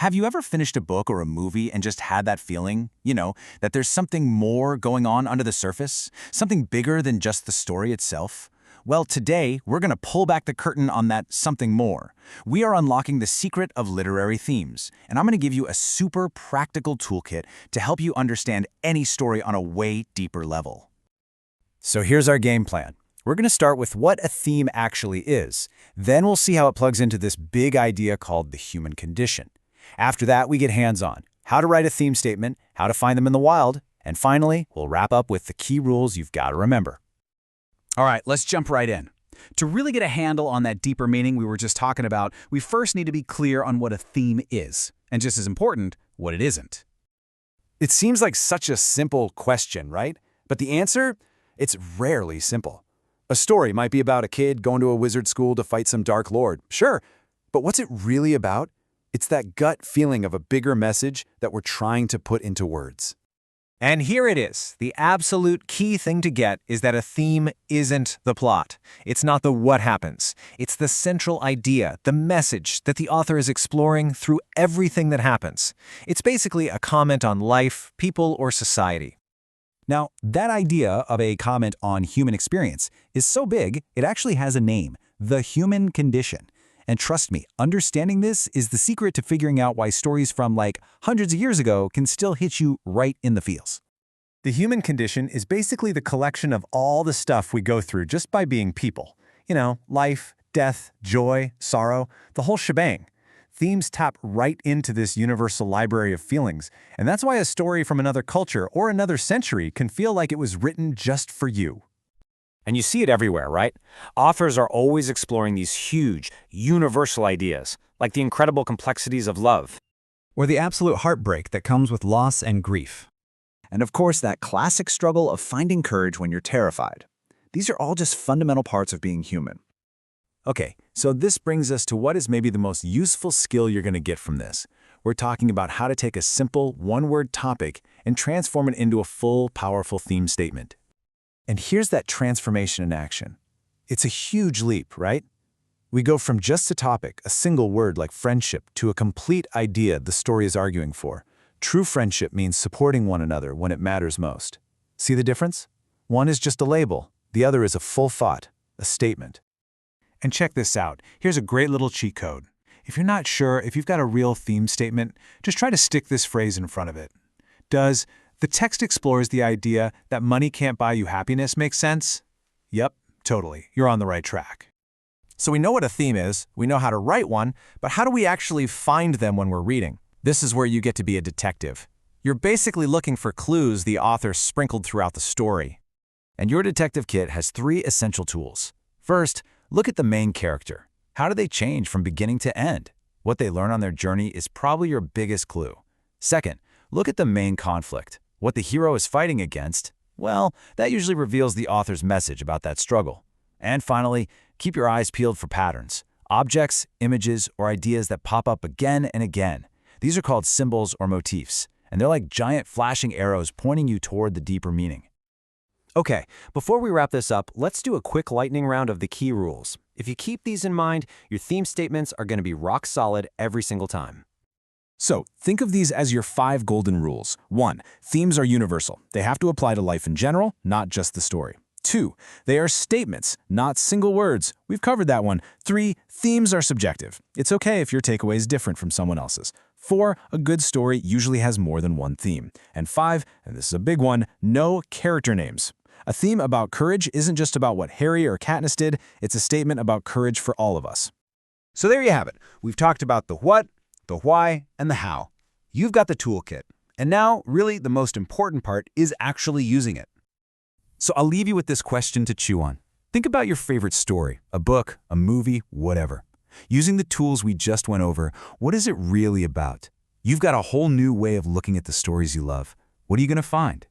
Have you ever finished a book or a movie and just had that feeling, that there's something more going on under the surface? Something bigger than just the story itself? Well, today, we're going to pull back the curtain on that something more. We are unlocking the secret of literary themes, and I'm going to give you a super practical toolkit to help you understand any story on a way deeper level. So here's our game plan. We're going to start with what a theme actually is. Then we'll see how it plugs into this big idea called the human condition. After that, we get hands-on. How to write a theme statement, how to find them in the wild, and finally, we'll wrap up with the key rules you've got to remember. All right, let's jump right in. To really get a handle on that deeper meaning we were just talking about, we first need to be clear on what a theme is, and just as important, what it isn't. It seems like such a simple question, right? But the answer? It's rarely simple. A story might be about a kid going to a wizard school to fight some dark lord, sure, but what's it really about? It's that gut feeling of a bigger message that we're trying to put into words. And here it is. The absolute key thing to get is that a theme isn't the plot. It's not the what happens. It's the central idea, the message that the author is exploring through everything that happens. It's basically a comment on life, people, or society. Now, that idea of a comment on human experience is so big, it actually has a name, the human condition. And trust me, understanding this is the secret to figuring out why stories from hundreds of years ago can still hit you right in the feels. The human condition is basically the collection of all the stuff we go through just by being people. Life, death, joy, sorrow, the whole shebang. Themes tap right into this universal library of feelings, and that's why a story from another culture or another century can feel like it was written just for you. And you see it everywhere, right? Authors are always exploring these huge, universal ideas, like the incredible complexities of love. Or the absolute heartbreak that comes with loss and grief. And of course, that classic struggle of finding courage when you're terrified. These are all just fundamental parts of being human. Okay, so this brings us to what is maybe the most useful skill you're going to get from this. We're talking about how to take a simple, one-word topic and transform it into a full, powerful theme statement. And here's that transformation in action. It's a huge leap, right? We go from just a topic, a single word like friendship, to a complete idea the story is arguing for. True friendship means supporting one another when it matters most. See the difference? One is just a label. The other is a full thought, a statement. And check this out. Here's a great little cheat code. If you're not sure if you've got a real theme statement, just try to stick this phrase in front of it. Does "the text explores the idea that money can't buy you happiness" make sense? Yep, totally. You're on the right track. So we know what a theme is, we know how to write one, but how do we actually find them when we're reading? This is where you get to be a detective. You're basically looking for clues the author sprinkled throughout the story. And your detective kit has 3 essential tools. First, look at the main character. How do they change from beginning to end? What they learn on their journey is probably your biggest clue. Second, look at the main conflict. What the hero is fighting against, well, that usually reveals the author's message about that struggle. And finally, keep your eyes peeled for patterns, objects, images, or ideas that pop up again and again. These are called symbols or motifs, and they're like giant flashing arrows pointing you toward the deeper meaning. Okay, before we wrap this up, let's do a quick lightning round of the key rules. If you keep these in mind, your theme statements are going to be rock solid every single time. So, think of these as your 5 golden rules. 1. Themes are universal. They have to apply to life in general, not just the story. 2. They are statements, not single words. We've covered that one. 3. Themes are subjective. It's okay if your takeaway is different from someone else's. 4. A good story usually has more than one theme. And 5, and this is a big one, no character names. A theme about courage isn't just about what Harry or Katniss did, it's a statement about courage for all of us. So there you have it. We've talked about the what, the why, and the how. You've got the toolkit. And now, really, the most important part is actually using it. So I'll leave you with this question to chew on. Think about your favorite story, a book, a movie, whatever. Using the tools we just went over, what is it really about? You've got a whole new way of looking at the stories you love. What are you going to find?